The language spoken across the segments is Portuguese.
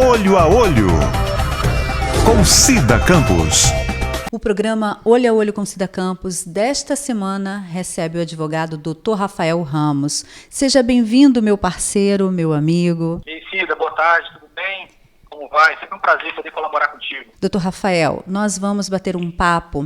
Olho a Olho, com Cida Campos. O programa Olho a Olho com Cida Campos desta semana recebe o advogado Dr. Rafael Ramos. Seja bem-vindo, meu parceiro, meu amigo. E aí, Cida, boa tarde, tudo bem? Como vai? Sempre um prazer poder colaborar contigo. Dr. Rafael, nós vamos bater um papo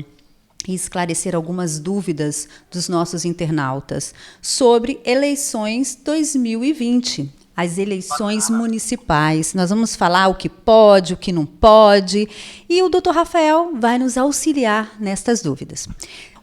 e esclarecer algumas dúvidas dos nossos internautas sobre eleições 2020. As eleições municipais. Nós vamos falar o que pode, o que não pode, e o Dr. Rafael vai nos auxiliar nestas dúvidas.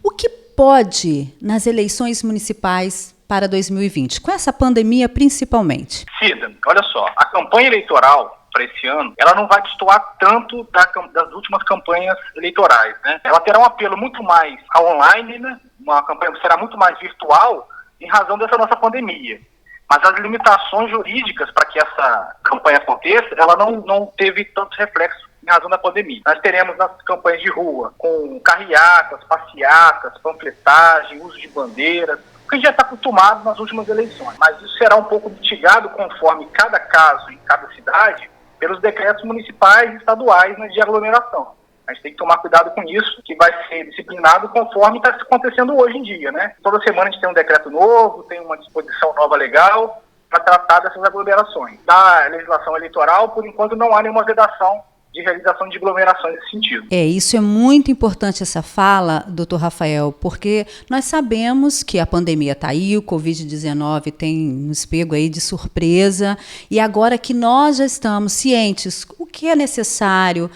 O que pode nas eleições municipais para 2020, com essa pandemia principalmente? Cida, olha só, a campanha eleitoral para esse ano, ela não vai destoar tanto das últimas campanhas eleitorais, né? Ela terá um apelo muito mais online, né? Uma campanha será muito mais virtual em razão dessa nossa pandemia. Mas as limitações jurídicas para que essa campanha aconteça, ela não teve tantos reflexos em razão da pandemia. Nós teremos nas campanhas de rua, com carreatas, passeatas, panfletagem, uso de bandeiras, que a gente já está acostumado nas últimas eleições. Mas isso será um pouco mitigado conforme cada caso em cada cidade, pelos decretos municipais e estaduais, né, de aglomeração. A gente tem que tomar cuidado com isso, que vai ser disciplinado conforme está acontecendo hoje em dia, né? Toda semana a gente tem um decreto novo, tem uma disposição nova legal para tratar dessas aglomerações. Da legislação eleitoral, por enquanto, não há nenhuma vedação de realização de aglomerações nesse sentido. Isso é muito importante, essa fala, doutor Rafael, porque nós sabemos que a pandemia está aí, o Covid-19 tem nos pego aí de surpresa, e agora que nós já estamos cientes o que é necessário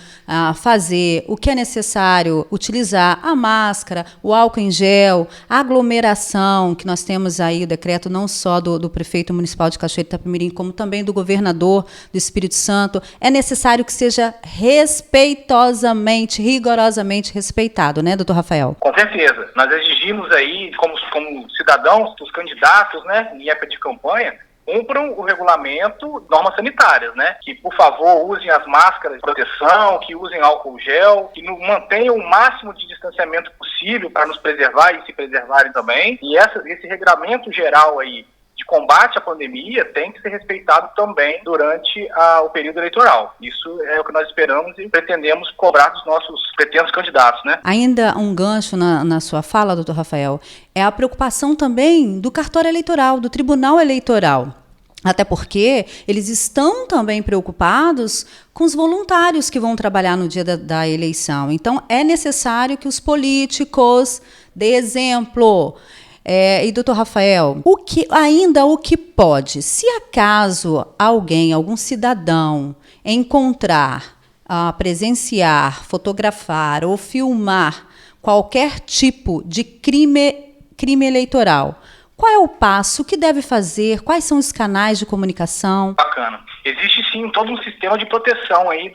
fazer, o que é necessário utilizar, a máscara, o álcool em gel, a aglomeração, que nós temos aí o decreto não só do prefeito municipal de Cachoeira de Itapemirim, como também do governador do Espírito Santo, é necessário que seja respeitosamente, rigorosamente respeitado, né, doutor Rafael? Com certeza. Nós exigimos aí, como cidadãos, os candidatos, né, em época de campanha, cumpram o regulamento, normas sanitárias, né? Que, por favor, usem as máscaras de proteção, que usem álcool gel, que mantenham o máximo de distanciamento possível para nos preservar e se preservarem também. E esse regramento geral aí de combate à pandemia tem que ser respeitado também durante o período eleitoral. Isso é o que nós esperamos e pretendemos cobrar dos nossos pretensos candidatos, né? Ainda um gancho na sua fala, doutor Rafael, é a preocupação também do cartório eleitoral, do Tribunal Eleitoral. Até porque eles estão também preocupados com os voluntários que vão trabalhar no dia da eleição. Então, é necessário que os políticos dê exemplo. E, doutor Rafael, o que pode? Se acaso algum cidadão encontrar, presenciar, fotografar ou filmar qualquer tipo de crime eleitoral, qual é o passo? O que deve fazer? Quais são os canais de comunicação? Bacana. Existe sim todo um sistema de proteção aí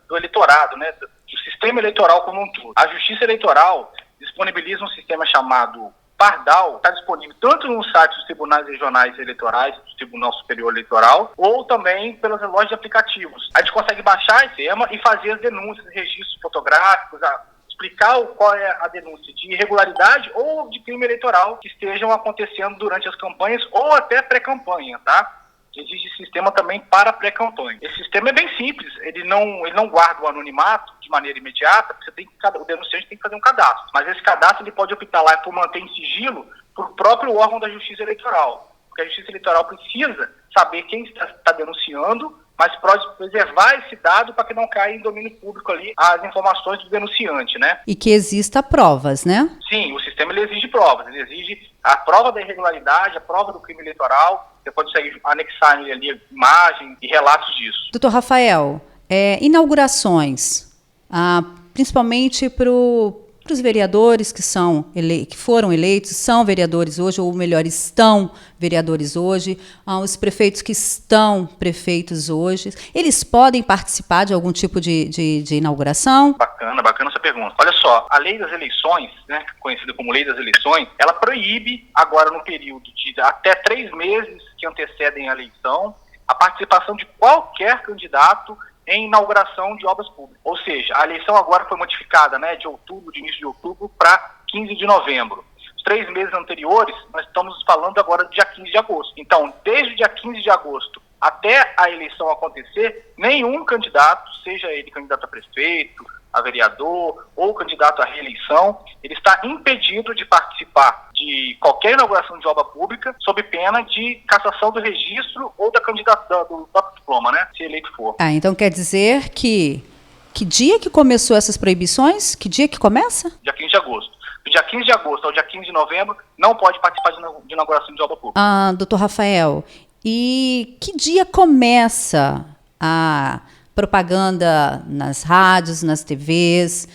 do eleitorado, né? Do sistema eleitoral como um todo. A Justiça Eleitoral disponibiliza um sistema chamado Pardal, está disponível tanto no site dos tribunais regionais eleitorais, do Tribunal Superior Eleitoral, ou também pelas lojas de aplicativos. A gente consegue baixar esse tema e fazer as denúncias, registros fotográficos, explicar qual é a denúncia de irregularidade ou de crime eleitoral que estejam acontecendo durante as campanhas ou até pré-campanha, tá? Existe sistema também para pré-campanha. Esse sistema é bem simples, ele não guarda o anonimato de maneira imediata, o denunciante tem que fazer um cadastro. Mas esse cadastro ele pode optar lá por manter em sigilo por próprio órgão da Justiça Eleitoral. Porque a Justiça Eleitoral precisa saber quem está denunciando, mas pode preservar esse dado para que não caia em domínio público ali as informações do denunciante, né? E que exista provas, né? Sim, o sistema ele exige provas, ele exige a prova da irregularidade, a prova do crime eleitoral. Você pode anexar ali imagem e relatos disso. Doutor Rafael, inaugurações, principalmente para os vereadores que foram eleitos, são vereadores hoje, ou melhor, estão vereadores hoje, os prefeitos que estão prefeitos hoje, eles podem participar de algum tipo de inauguração? Bacana essa pergunta. Olha só, a lei das eleições, né, conhecida como lei das eleições, ela proíbe, agora no período de até 3 meses que antecedem a eleição, a participação de qualquer candidato em inauguração de obras públicas. Ou seja, a eleição agora foi modificada, né, de início de outubro para 15 de novembro. Os 3 meses anteriores, nós estamos falando agora do dia 15 de agosto. Então, desde o dia 15 de agosto até a eleição acontecer, nenhum candidato, seja ele candidato a prefeito, a vereador ou candidato à reeleição, ele está impedido de participar de qualquer inauguração de obra pública sob pena de cassação do registro ou da candidatura do próprio diploma, né, se eleito for. Então quer dizer que dia que começou essas proibições? Que dia que começa? Dia 15 de agosto. Do dia 15 de agosto ao dia 15 de novembro, não pode participar de inauguração de obra pública. Doutor Rafael, e que dia começa a propaganda nas rádios, nas TVs,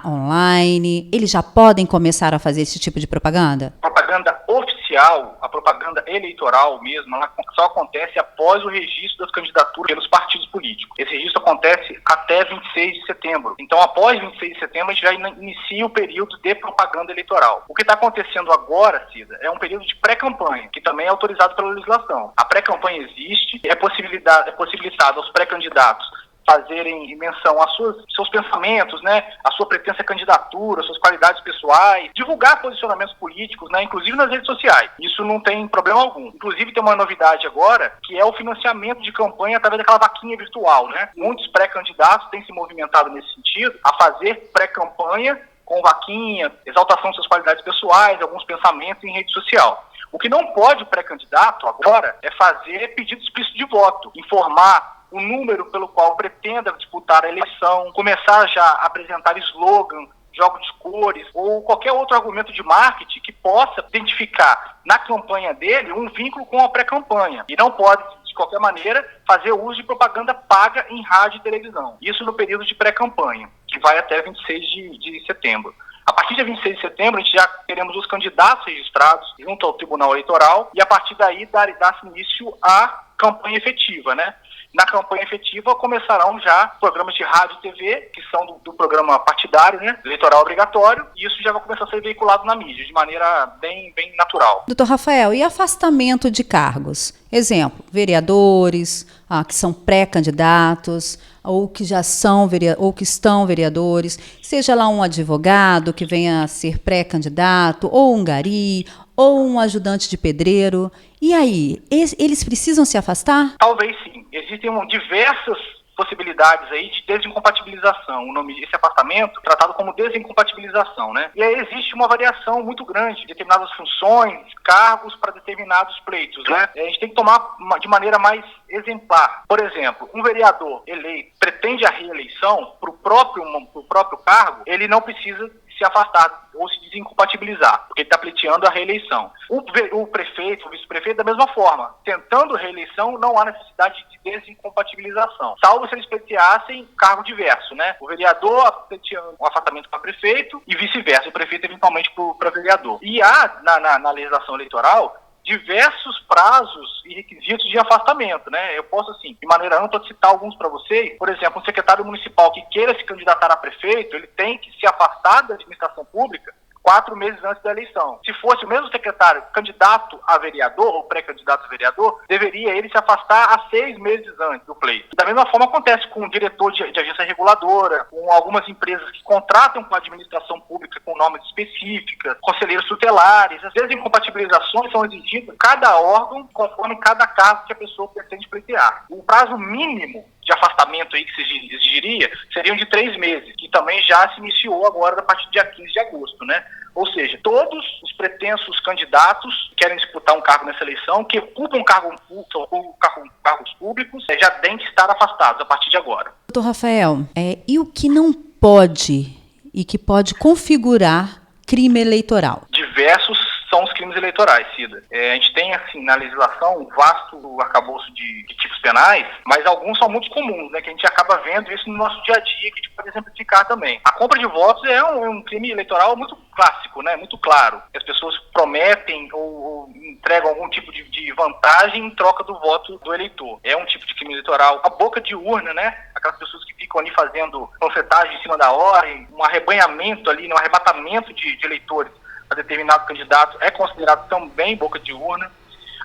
online? Eles já podem começar a fazer esse tipo de propaganda? Propaganda oficial, a propaganda eleitoral mesmo, ela só acontece após o registro das candidaturas pelos partidos políticos. Esse registro acontece até 26 de setembro. Então, após 26 de setembro, a gente já inicia o período de propaganda eleitoral. O que está acontecendo agora, Cida, é um período de pré-campanha, que também é autorizado pela legislação. A pré-campanha existe, é possibilitado aos pré-candidatos fazerem menção aos seus pensamentos, né, a sua pretensa candidatura, suas qualidades pessoais, divulgar posicionamentos políticos, né, inclusive nas redes sociais. Isso não tem problema algum. Inclusive tem uma novidade agora, que é o financiamento de campanha através daquela vaquinha virtual, né? Muitos pré-candidatos têm se movimentado nesse sentido, a fazer pré-campanha com vaquinha, exaltação de suas qualidades pessoais, alguns pensamentos em rede social. O que não pode o pré-candidato agora é fazer pedido explícito de voto, informar o número pelo qual pretenda disputar a eleição, começar já a apresentar slogan, jogos de cores ou qualquer outro argumento de marketing que possa identificar na campanha dele um vínculo com a pré-campanha. E não pode, de qualquer maneira, fazer uso de propaganda paga em rádio e televisão. Isso no período de pré-campanha, que vai até 26 de setembro. A partir de 26 de setembro, a gente já teremos os candidatos registrados junto ao Tribunal Eleitoral e, a partir daí, dar-se início à campanha efetiva, né? Na campanha efetiva começarão já programas de rádio e TV, que são do programa partidário, né, eleitoral obrigatório, e isso já vai começar a ser veiculado na mídia, de maneira bem natural. Doutor Rafael, e afastamento de cargos? Exemplo, vereadores, que são pré-candidatos, ou que já são ou que estão vereadores, seja lá um advogado que venha a ser pré-candidato, ou um gari, ou um ajudante de pedreiro. E aí, eles precisam se afastar? Talvez sim. Existem diversas possibilidades aí de desincompatibilização. O nome desse afastamento é tratado como desincompatibilização, né? E aí existe uma variação muito grande de determinadas funções, cargos para determinados pleitos, né? A gente tem que tomar de maneira mais exemplar. Por exemplo, um vereador eleito pretende a reeleição para o próprio cargo, ele não precisa se afastar ou se desincompatibilizar, porque ele está pleiteando a reeleição. O prefeito, o vice-prefeito, da mesma forma. Tentando reeleição, não há necessidade de desincompatibilização, salvo se eles pleiteassem cargo diverso, né? O vereador pleiteando um afastamento para prefeito e vice-versa, o prefeito eventualmente para vereador. E há, na legislação eleitoral, diversos prazos e requisitos de afastamento, né? Eu posso, assim, de maneira ampla, citar alguns para vocês. Por exemplo, um secretário municipal que queira se candidatar a prefeito, ele tem que se afastar da administração pública 4 meses antes da eleição. Se fosse o mesmo secretário candidato a vereador ou pré-candidato a vereador, deveria ele se afastar há 6 meses antes do pleito. Da mesma forma acontece com o diretor de agência reguladora, com algumas empresas que contratam com a administração pública com normas específicas, conselheiros tutelares. As desincompatibilizações são exigidas cada órgão conforme cada caso que a pessoa pretende pleitear. O prazo mínimo de afastamento aí que se exigiria seriam de 3 meses, que também já se iniciou agora a partir do dia 15 de agosto, né? Ou seja, todos os pretensos candidatos que querem disputar um cargo nessa eleição, que ocupam cargos públicos, já têm que estar afastados a partir de agora. Doutor Rafael, e o que não pode e que pode configurar crime eleitoral? Diversos são os crimes eleitorais, Cida. A gente tem, assim, na legislação um vasto arcabouço de tipos penais, mas alguns são muito comuns, né, que a gente acaba vendo isso no nosso dia a dia, que a gente pode exemplificar também. A compra de votos é um crime eleitoral muito clássico, né, muito claro. As pessoas prometem ou entregam algum tipo de vantagem em troca do voto do eleitor. É um tipo de crime eleitoral. A boca de urna, né, aquelas pessoas que ficam ali fazendo panfletagem em cima da hora, um arrebanhamento ali, um arrebatamento de eleitores a determinado candidato, é considerado também boca de urna.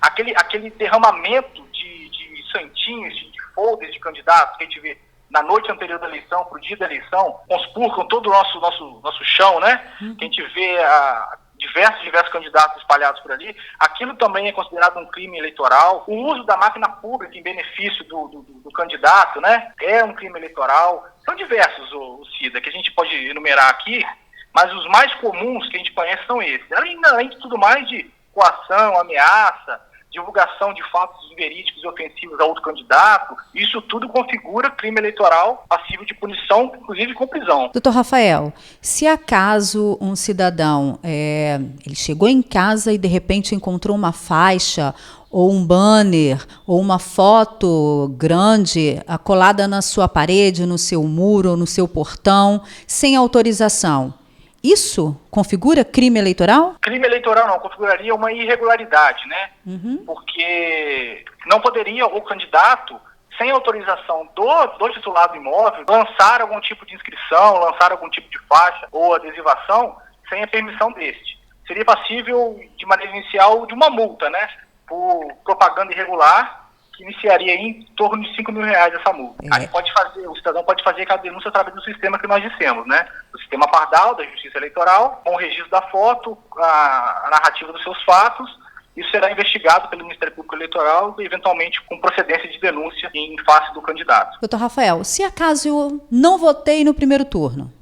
Aquele derramamento de santinhos, de folders de candidatos que a gente vê na noite anterior da eleição, para o dia da eleição, conspurcam todo o nosso chão, né? Que a gente vê diversos candidatos espalhados por ali, aquilo também é considerado um crime eleitoral. O uso da máquina pública em benefício do candidato, né, é um crime eleitoral. São diversos, o Cida, que a gente pode enumerar aqui, mas os mais comuns que a gente conhece são esses. Além de tudo mais de coação, ameaça, divulgação de fatos verídicos e ofensivos a outro candidato, isso tudo configura crime eleitoral passível de punição, inclusive com prisão. Doutor Rafael, se acaso um cidadão ele chegou em casa e de repente encontrou uma faixa ou um banner ou uma foto grande colada na sua parede, no seu muro, no seu portão, sem autorização, isso configura crime eleitoral? Crime eleitoral não, configuraria uma irregularidade, né? Porque não poderia o candidato, sem autorização do titular do imóvel, lançar algum tipo de inscrição, lançar algum tipo de faixa ou adesivação sem a permissão deste. Seria passível, de maneira inicial, de uma multa, né? Por propaganda irregular, que iniciaria em torno de R$5 mil essa multa. Aí o cidadão pode fazer a denúncia através do sistema que nós dissemos, né? O sistema Pardal, da Justiça Eleitoral, com o registro da foto, a narrativa dos seus fatos. Isso será investigado pelo Ministério Público Eleitoral e, eventualmente, com procedência de denúncia em face do candidato. Doutor Rafael, se acaso eu não votei no primeiro turno,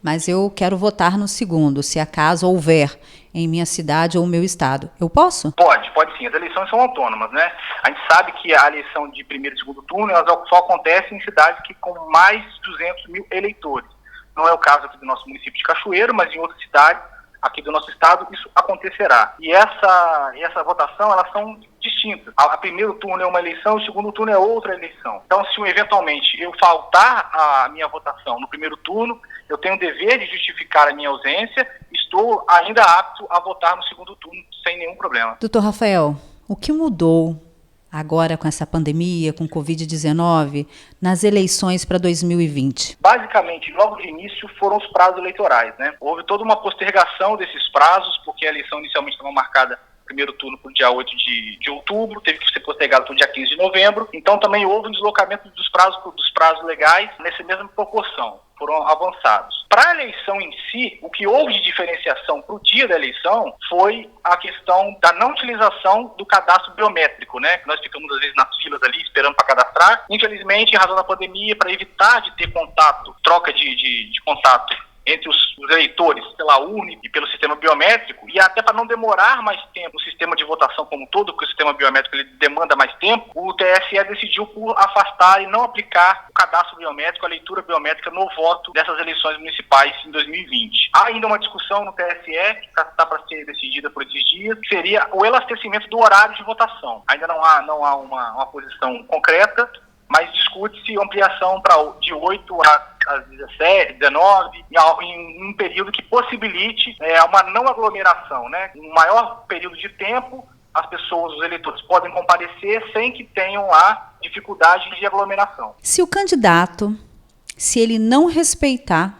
mas eu quero votar no segundo, se acaso houver em minha cidade ou meu estado, eu posso? Pode sim. As eleições são autônomas, né? A gente sabe que a eleição de primeiro e segundo turno elas só acontece em cidades que com mais de 200 mil eleitores. Não é o caso aqui do nosso município de Cachoeiro, mas em outras cidades aqui do nosso estado isso acontecerá. E essa votação, elas são distintas. A primeiro turno é uma eleição, o segundo turno é outra eleição. Então, se eventualmente eu faltar a minha votação no primeiro turno, eu tenho o dever de justificar a minha ausência, estou ainda apto a votar no segundo turno sem nenhum problema. Doutor Rafael, o que mudou agora com essa pandemia, com Covid-19, nas eleições para 2020? Basicamente, logo de início, foram os prazos eleitorais, né? Houve toda uma postergação desses prazos, porque a eleição inicialmente estava marcada primeiro turno para o dia 8 de outubro, teve que ser postergado para o dia 15 de novembro. Então, também houve um deslocamento dos prazos legais nessa mesma proporção. Foram avançados. Para a eleição em si, o que houve de diferenciação para o dia da eleição foi a questão da não utilização do cadastro biométrico, né? Que nós ficamos, às vezes, nas filas ali esperando para cadastrar. Infelizmente, em razão da pandemia, para evitar de ter contato, troca de contato entre os eleitores pela urna e pelo sistema biométrico, e até para não demorar mais tempo o sistema de votação como um todo, porque o sistema biométrico ele demanda mais tempo, o TSE decidiu por afastar e não aplicar o cadastro biométrico, a leitura biométrica no voto dessas eleições municipais em 2020. Há ainda uma discussão no TSE, que está para ser decidida por esses dias, que seria o elastecimento do horário de votação. Ainda não há uma posição concreta, mas discute-se ampliação de 8 às 17, 19, em um período que possibilite uma não aglomeração, né? Em um maior período de tempo, as pessoas, os eleitores, podem comparecer sem que tenham a dificuldade de aglomeração. Se o candidato, se ele não respeitar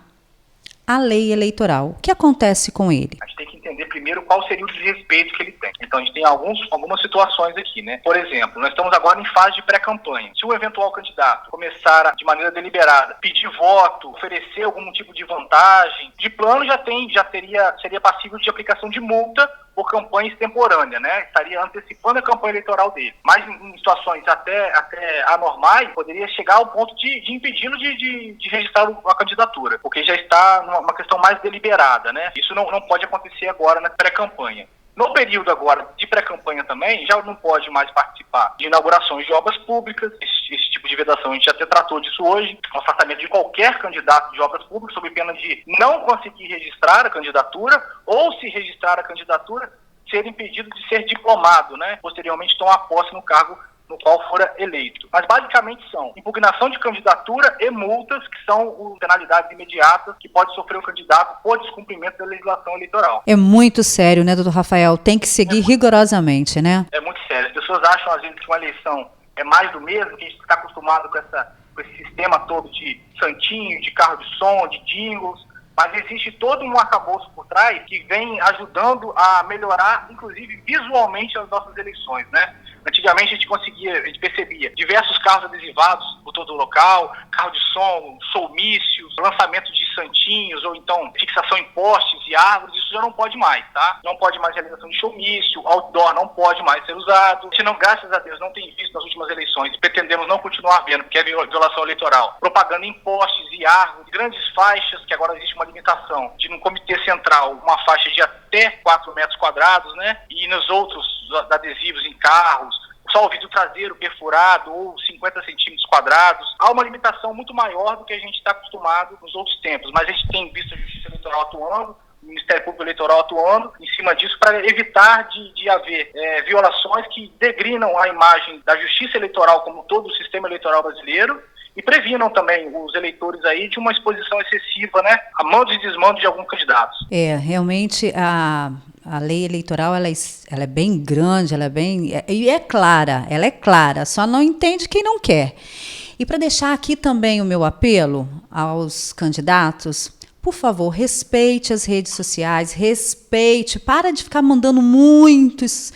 a lei eleitoral, o que acontece com ele? A gente tem que entender primeiro qual seria o desrespeito que ele tem. Então, a gente tem algumas situações aqui, né? Por exemplo, nós estamos agora em fase de pré-campanha. Se o eventual candidato começar de maneira deliberada, pedir voto, oferecer algum tipo de vantagem, de plano seria passível de aplicação de multa por campanha extemporânea, né? Estaria antecipando a campanha eleitoral dele. Mas em situações até anormais, poderia chegar ao ponto de impedi-lo de registrar a candidatura, porque já está numa questão mais deliberada, né? Isso não pode acontecer agora na pré-campanha. No período agora de pré-campanha também, já não pode mais participar de inaugurações de obras públicas. Esse tipo de vedação, a gente até tratou disso hoje, o afastamento de qualquer candidato de obras públicas, sob pena de não conseguir registrar a candidatura, ou se registrar a candidatura, ser impedido de ser diplomado, né? Posteriormente tomar posse no cargo no qual fora eleito. Mas basicamente são impugnação de candidatura e multas, que são penalidades imediatas que pode sofrer o candidato por descumprimento da legislação eleitoral. É muito sério, né, doutor Rafael? Tem que seguir rigorosamente, né? É muito sério. As pessoas acham, às vezes, que uma eleição é mais do mesmo, que a gente está acostumado com esse sistema todo de santinho, de carro de som, de jingles, mas existe todo um arcabouço por trás que vem ajudando a melhorar, inclusive visualmente, as nossas eleições, né? Antigamente a gente percebia diversos carros adesivados por todo o local, carro de som, showmícios, lançamento de santinhos, ou então fixação em postes e árvores, isso já não pode mais, tá? Não pode mais realização de showmício, outdoor não pode mais ser usado. Se não, graças a Deus, não tem visto nas últimas eleições, e pretendemos não continuar vendo, porque é violação eleitoral. Propaganda em postes e árvores, grandes faixas, que agora existe uma limitação de no comitê central, uma faixa de até 4 metros quadrados, né? E nos outros adesivos em carros, só o vidro traseiro perfurado ou 50 centímetros quadrados. Há uma limitação muito maior do que a gente está acostumado nos outros tempos, mas a gente tem visto a Justiça Eleitoral atuando, o Ministério Público Eleitoral atuando em cima disso para evitar de haver violações que degrinam a imagem da Justiça Eleitoral como todo o sistema eleitoral brasileiro e previnam também os eleitores aí de uma exposição excessiva, né, a mando e desmando de alguns candidatos. Realmente a lei eleitoral ela é bem grande, ela é clara, só não entende quem não quer. E para deixar aqui também o meu apelo aos candidatos, por favor, respeite as redes sociais, para de ficar mandando muitos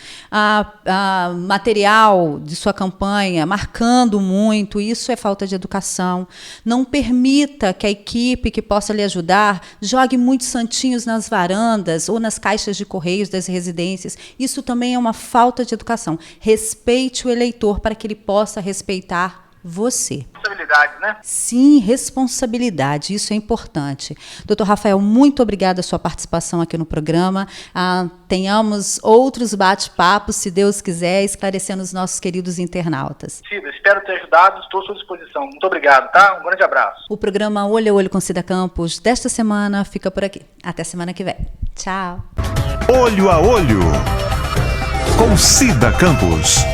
material de sua campanha, marcando muito, isso é falta de educação. Não permita que a equipe que possa lhe ajudar jogue muitos santinhos nas varandas ou nas caixas de correios das residências, isso também é uma falta de educação. Respeite o eleitor para que ele possa respeitar você. Responsabilidade, né? Sim, responsabilidade, isso é importante. Dr. Rafael, muito obrigada a sua participação aqui no programa. Tenhamos outros bate-papos, se Deus quiser, esclarecendo os nossos queridos internautas. Cida, espero ter ajudado, estou à sua disposição. Muito obrigado, tá? Um grande abraço. O programa Olho a Olho com Cida Campos desta semana fica por aqui. Até semana que vem. Tchau. Olho a Olho com Cida Campos.